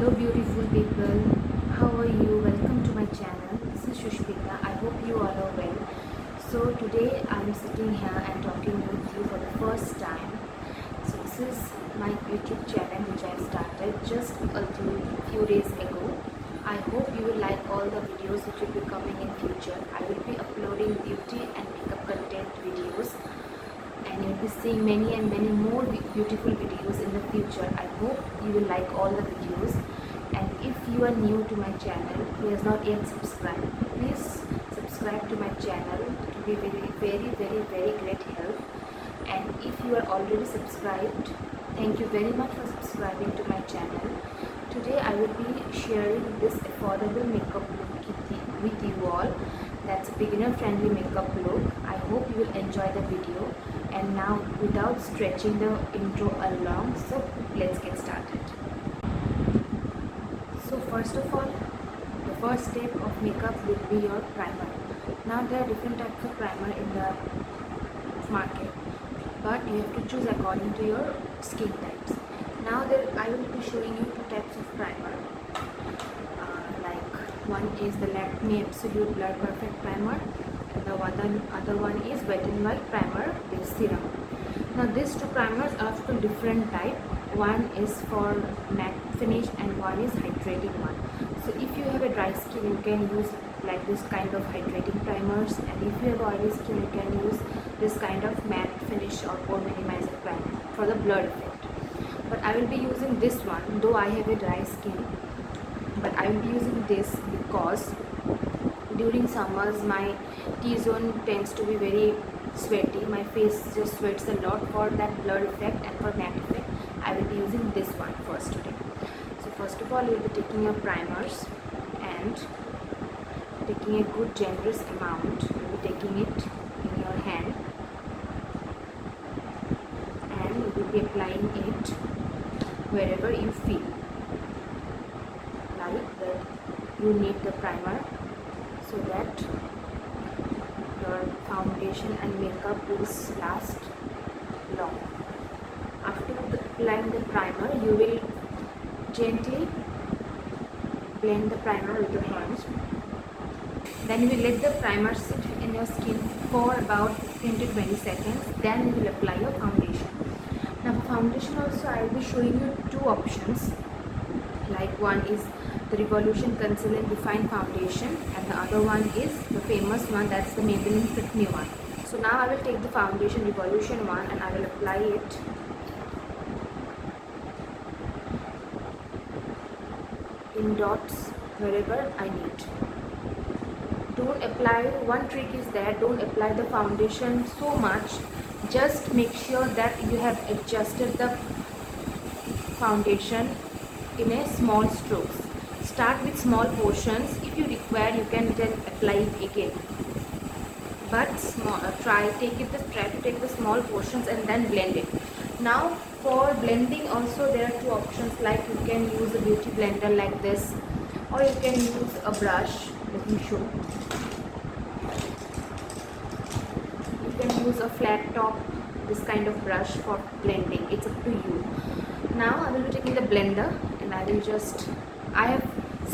Hello beautiful people, how are you? Welcome to my channel. This is Shushmita. I hope you all are well. So today I am sitting here and talking with you for the first time. So this is my YouTube channel which I started just a few days ago. I hope you will like all the videos which will be coming in future. I will be uploading beauty and makeup content videos, and you'll be seeing many and many more beautiful videos in the future. I hope you will like all the videos, and if you are new to my channel who has not yet subscribed, please subscribe to my channel. It will be very great help. And if you are already subscribed, thank you very much for subscribing to my channel. Today I will be sharing this affordable makeup look with you all. That's a beginner friendly makeup look. I hope you will enjoy the video. And now, without stretching the intro along, so let's get started. So first of all, the first step of makeup will be your primer. Now there are different types of primer in the market, but you have to choose according to your skin types. Now I will be showing you two types of primer. Like one is the Lakme Absolute Blur Perfect Primer, and the other one is Wet n Wild Primer with Serum. Now these two primers are of a different type. One is for matte finish and one is hydrating one. So if you have a dry skin, you can use like this kind of hydrating primers, and if you have oily skin, you can use this kind of matte finish or pore minimizer primer for the blur effect. But I will be using this one, though I have a dry skin, but I will be using this because during summers my T-zone tends to be very sweaty. My face just sweats a lot. For that blur effect and for matte effect, I will be using this one first today. So first of all, you will be taking your primers and taking a good generous amount. You will be taking it in your hand and you will be applying it wherever you feel like that you need the primer, so that your foundation and makeup will last long. After applying the primer, you will gently blend the primer with your hands. Then you will let the primer sit in your skin for about 15 to 20 seconds. Then you will apply your foundation. Now for foundation also, I will be showing you two options. Like one is the Revolution Concealer Define Foundation, and the other one is the famous one, that's the Maybelline Fit Me one. So now I will take the foundation Revolution one and I will apply it in dots wherever I need. Don't apply, one trick is that don't apply the foundation so much. Just make sure that you have adjusted the foundation in a small strokes. Start with small portions. If you require, you can then apply it again. But try to take the small portions and then blend it. Now for blending also there are two options. Like you can use a beauty blender like this, or you can use a brush. Let me show. You can use a flat top, this kind of brush for blending. It's up to you. Now I will be taking the blender and I have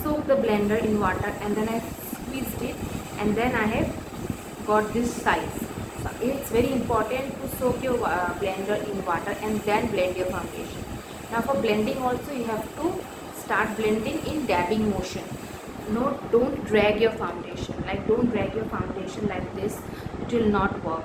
soaked the blender in water and then I squeezed it, and then I have got this size. So it's very important to soak your blender in water and then blend your foundation. Now for blending also, you have to start blending in dabbing motion. No, don't drag your foundation. Like don't drag your foundation like this. It will not work.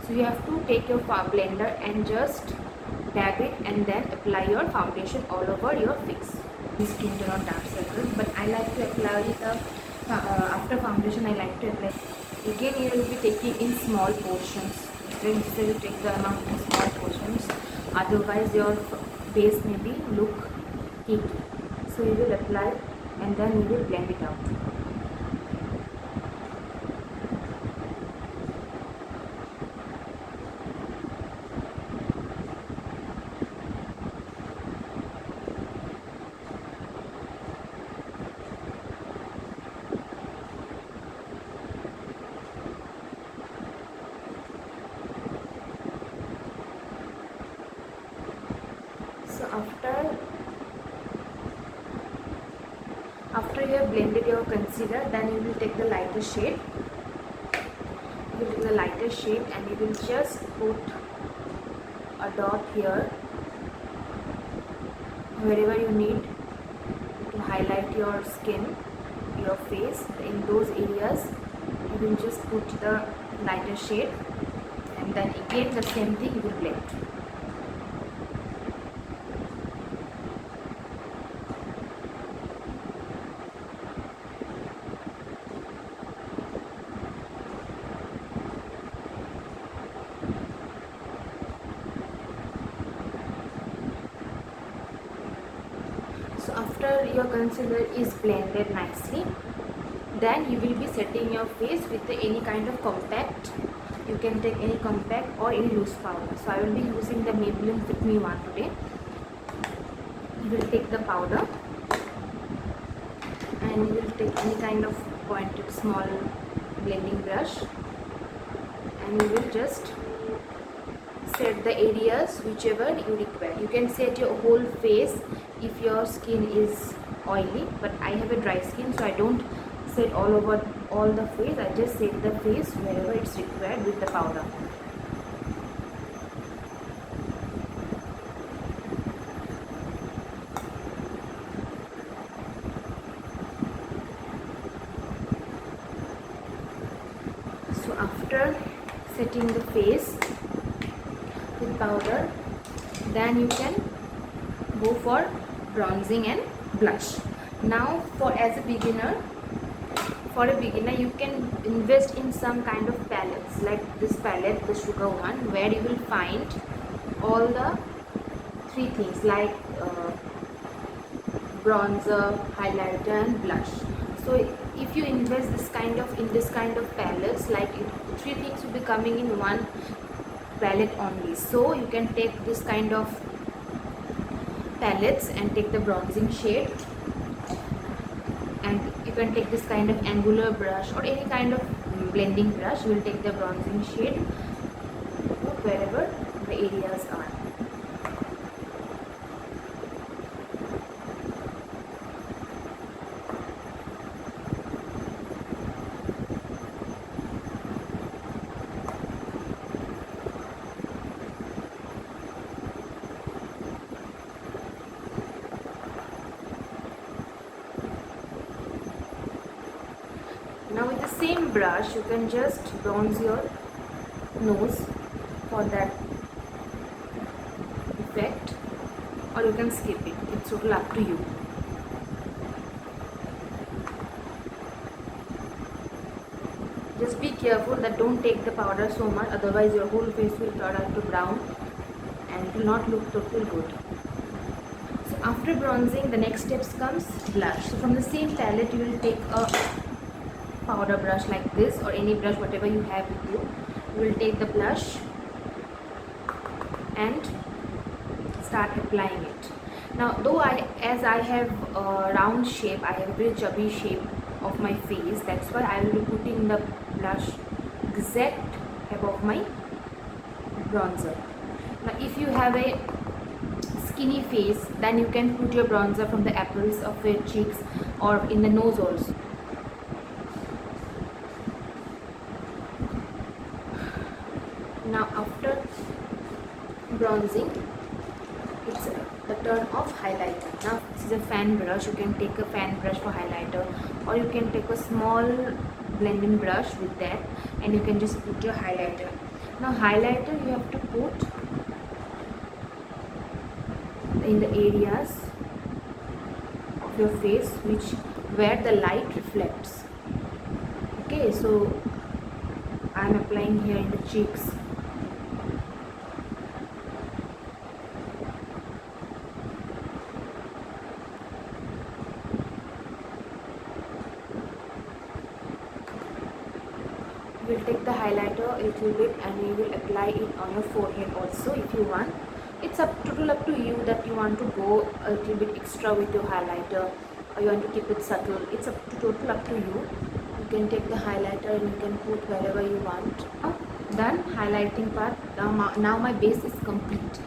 So you have to take your blender and just dab it and then apply your foundation all over your face. Skin tone or dark circles, but I like to apply the after foundation. I like to apply again. You will be taking in small portions. Then you take the amount in small portions. Otherwise, your base may be look cakey. So you will apply and then you will blend it out. So after After you have blended your concealer, then you will take the lighter shade. You will take the lighter shade and you will just put a dot here wherever you need to highlight your skin, your face. In those areas you will just put the lighter shade, and then again the same thing you will blend. So after your concealer is blended nicely, then you will be setting your face with any kind of compact. You can take any compact or any loose powder. So I will be using the Maybelline Fit Me one today. You will take the powder and you will take any kind of pointed small blending brush, and you will just set the areas whichever you require. You can set your whole face if your skin is oily, but I have a dry skin, so I don't set all over all the face. I just set the face wherever it's required with the powder. So after setting the face with powder, then you can go for bronzing and blush. Now for a beginner, you can invest in some kind of palettes like this palette, the Sugar one, where you will find all the three things like bronzer, highlighter and blush. So if you invest in this kind of palettes, like three things will be coming in one palette only. So you can take this kind of palettes and take the bronzing shade, and you can take this kind of angular brush or any kind of blending brush. You will take the bronzing shade wherever the areas are. Now with the same brush you can just bronze your nose for that effect, or you can skip it. It's totally up to you. Just be careful that don't take the powder so much, otherwise your whole face will turn out to brown and it will not look totally good. So after bronzing, the next steps comes blush. So from the same palette you will take a powder brush like this, or any brush whatever you have with you. You will take the blush and start applying it. Now though as I have a round shape, I have a very chubby shape of my face, that's why I will be putting the blush exact above my bronzer. Now if you have a skinny face, then you can put your bronzer from the apples of your cheeks or in the nose also. Now after bronzing, it's the turn of highlighter. Now this is a fan brush. You can take a fan brush for highlighter, or you can take a small blending brush with that and you can just put your highlighter. Now highlighter you have to put in the areas of your face where the light reflects. Okay, so I am applying here in the cheeks. You will take the highlighter a little bit and you will apply it on your forehead also if you want. It's total up to you that you want to go a little bit extra with your highlighter or you want to keep it subtle. It's total up to you. You can take the highlighter and you can put wherever you want. Done highlighting part. Now my base is complete.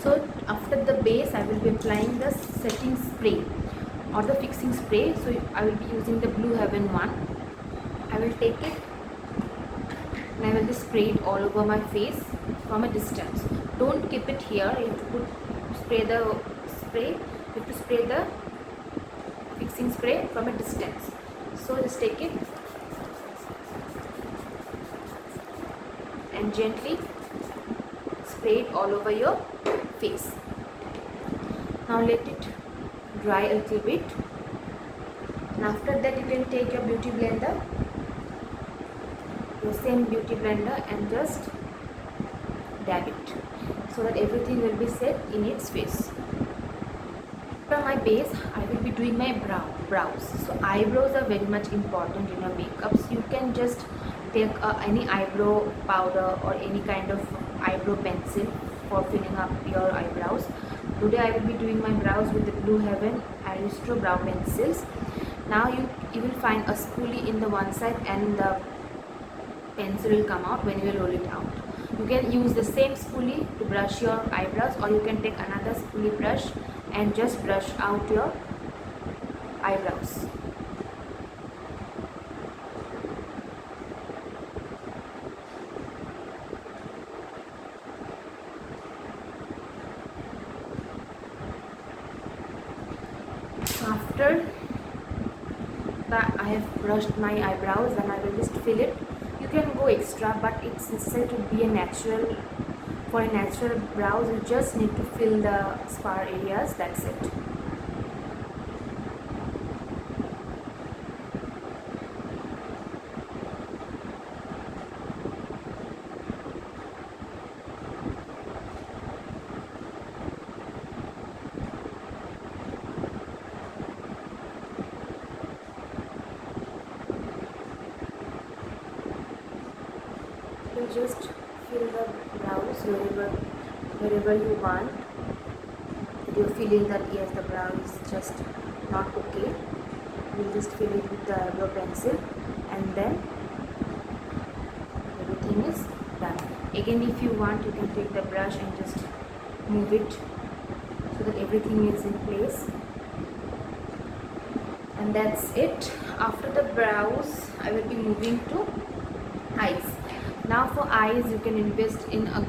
So after the base I will be applying the setting spray. or the fixing spray. So I will be using the Blue Heaven one. I will take it and I will just spray it all over my face from a distance. Don't keep it here. You have to spray the spray. You have to spray the fixing spray from a distance. So just take it and gently spray it all over your face. Now let it dry a little bit, and after that you can take your beauty blender, your same beauty blender, and just dab it so that everything will be set in its face. From my base, I will be doing my brows. So eyebrows are very much important in your makeups. You can just take any eyebrow powder or any kind of eyebrow pencil for filling up your eyebrows. Today I will be doing my brows with the Blue Heaven Aristo brow pencils. Now you will find a spoolie in the one side and the pencil will come out when you will roll it out. You can use the same spoolie to brush your eyebrows, or you can take another spoolie brush and just brush out your eyebrows. After that I have brushed my eyebrows, and I will just fill it. You can go extra, but it's necessary to be a natural. For a natural brows, you just need to fill the spar areas, that's it. You just fill the brows wherever you want. If you're feeling that yes, the brow is just not okay, you'll just fill it with the eyebrow pencil, and then everything is done. Again, if you want, you can take the brush and just move it so that everything is in place. And that's it. After the brows, I will be moving to eyes. Now for eyes, you can invest in a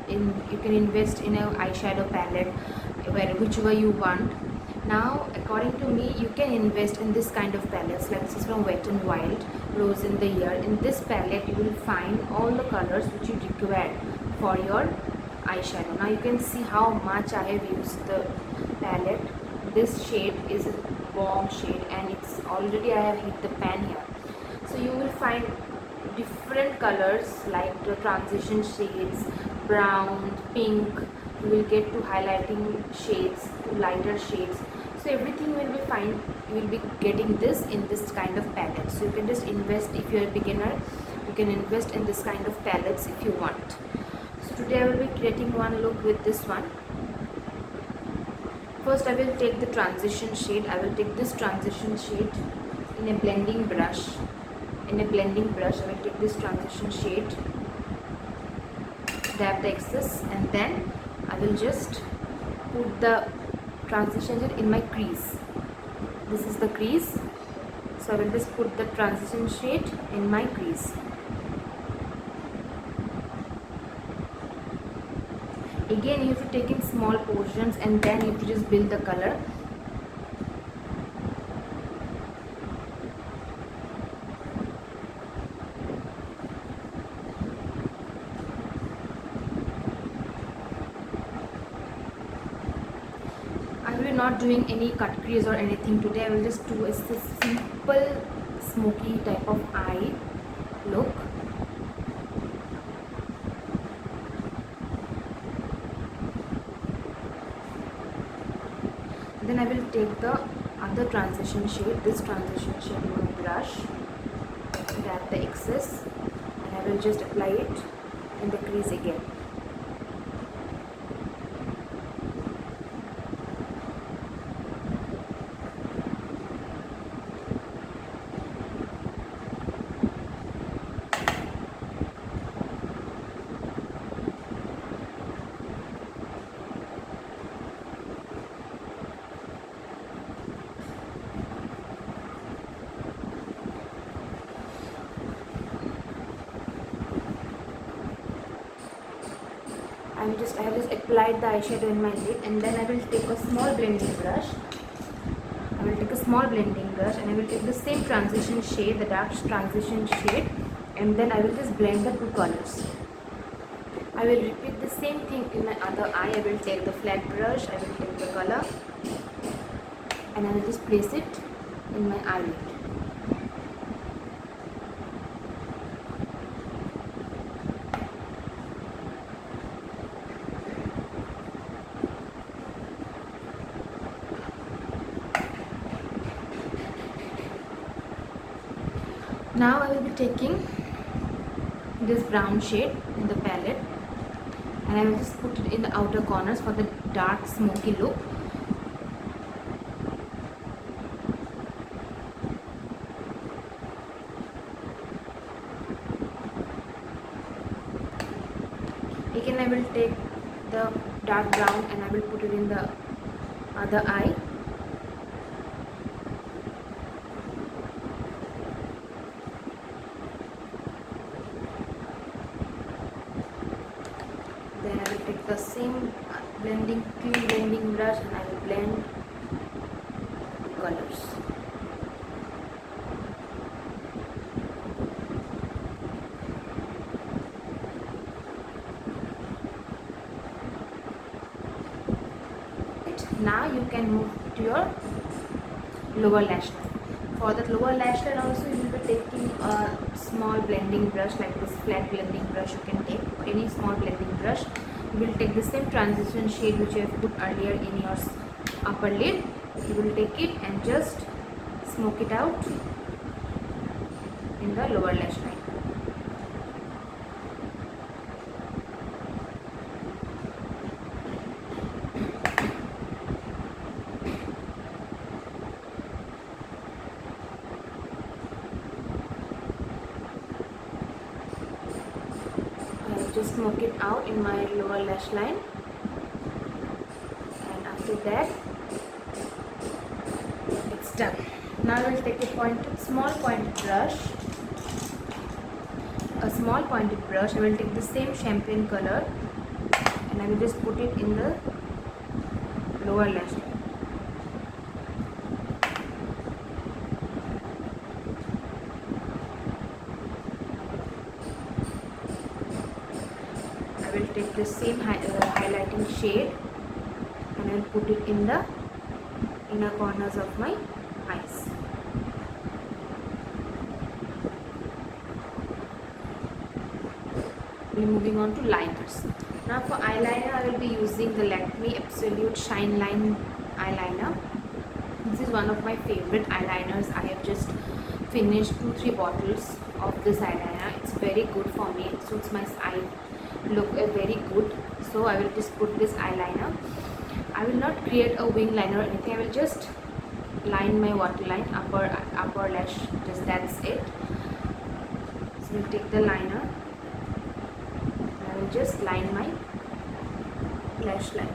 eyeshadow palette, whichever you want. Now according to me, you can invest in this kind of palettes, like this is from Wet n Wild, Rose in the Year. In this palette you will find all the colors which you require for your eyeshadow. Now you can see how much I have used the palette. This shade is a bomb shade, and it's already I have hit the pan here. So you will find different colors like the transition shades, brown, pink. You will get to highlighting shades, to lighter shades. So everything will be fine. You will be getting this in this kind of palette. So you can just invest. If you are a beginner, you can invest in this kind of palettes if you want. So today I will be creating one look with this one. First I will take the transition shade. I will take this transition shade in a blending brush. I will take this transition shade, dab the excess, and then I will just put the transition shade in my crease. This is the crease, so I will just put the transition shade in my crease. Again, you have to take in small portions, and then you have to just build the color. Not doing any cut crease or anything today. I will just do a simple smoky type of eye look. Then I will take the other transition shade, this transition shade in my brush, grab the excess, and I will just apply it in the crease again. I have just applied the eyeshadow in my lid, and then I will take a small blending brush. I will take a small blending brush and I will take the same transition shade, the dark transition shade, and then I will just blend the two colors. I will repeat the same thing in my other eye. I will take the flat brush, I will take the color, and I will just place it in my eyelid. Now I will be taking this brown shade in the palette and I will just put it in the outer corners for the dark smoky look. Again I will take the dark brown and I will put it in the other eye. Then I will take the same clean blending brush and I will blend the colors. Now you can move to your lower lash line. For that lower lash line also you will be taking a small blending brush like this flat blending brush you can take, or any small blending brush. You will take the same transition shade which you have put earlier in your upper lid. You will take it and just smoke it out in the lower lash line. Just smoke it out in my lower lash line, and after that it's done. Now I will take a small pointed brush. I will take the same champagne color and I will just put it in the lower lash line. I will take the same highlighting shade and I will put it in the inner corners of my eyes. We're moving on to liners. Now for eyeliner, I will be using the Lakme Absolute Shine Line eyeliner. This is one of my favorite eyeliners. I have just finished 2-3 bottles of this eyeliner. It's very good for me. It suits my eye look very good. So I will just put this eyeliner. I will not create a wing liner or anything. I will just line my waterline, upper lash. Just that's it. So we'll take the liner. I will just line my lash line.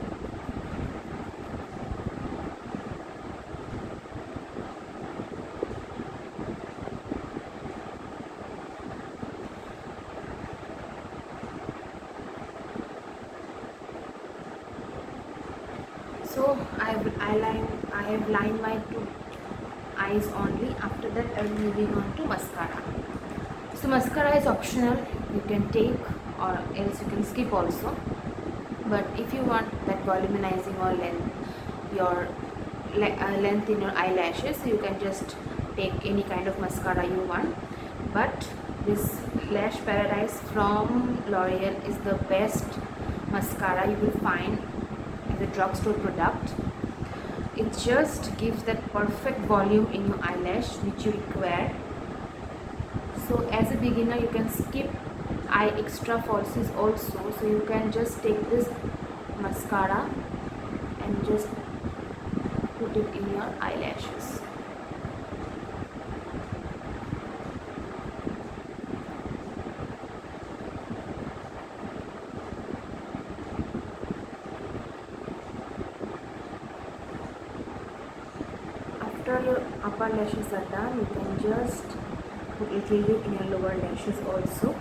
So I have lined my two eyes only. After that I am moving on to mascara. So mascara is optional. You can take or else you can skip also. But if you want that volumizing or length in your eyelashes, you can just take any kind of mascara you want. But this Lash Paradise from L'Oreal is the best mascara you will find in the drugstore product. It just gives that perfect volume in your eyelash which you require. So as a beginner you can skip eye extra falsies also. So you can just take this mascara and just put it in your eyelashes. After your upper lashes are done, you can just put a little bit in your lower lashes also.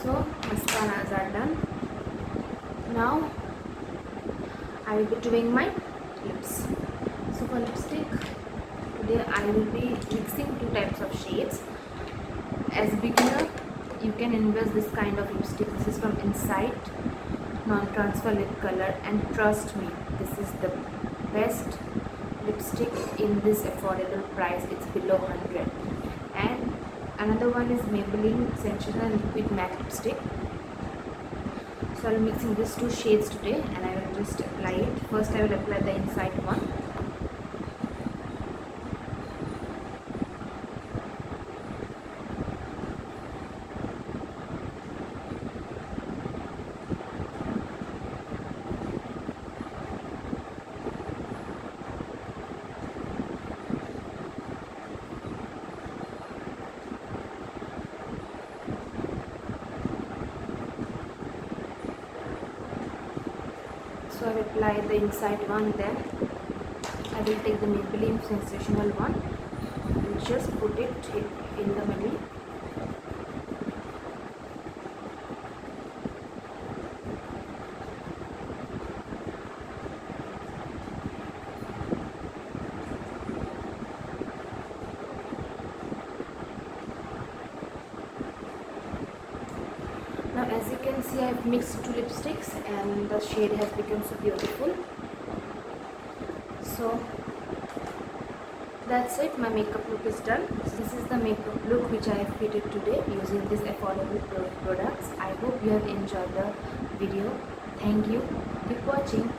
So mascaras are done. Now I will be doing my lips. So for lipstick, today I will be mixing two types of shades. As beginner, you can invest this kind of lipstick. This is from Insight non-transfer lip color, and trust me, this is the best lipstick in this affordable price. It's below 100. And another one is Maybelline Sensational Liquid Matte Lipstick. So I'll be mixing these two shades today, and I will just apply it. First I will apply the Insight one. So I will apply the Insight one, then I will take the Maybelline Sensational one and just put it in the middle. Now as you can see, I have mixed two lipsticks and the shade has become so beautiful. So that's it, my makeup look is done. This is the makeup look which I have created today using these affordable products. I hope you have enjoyed the video. Thank you. Keep watching.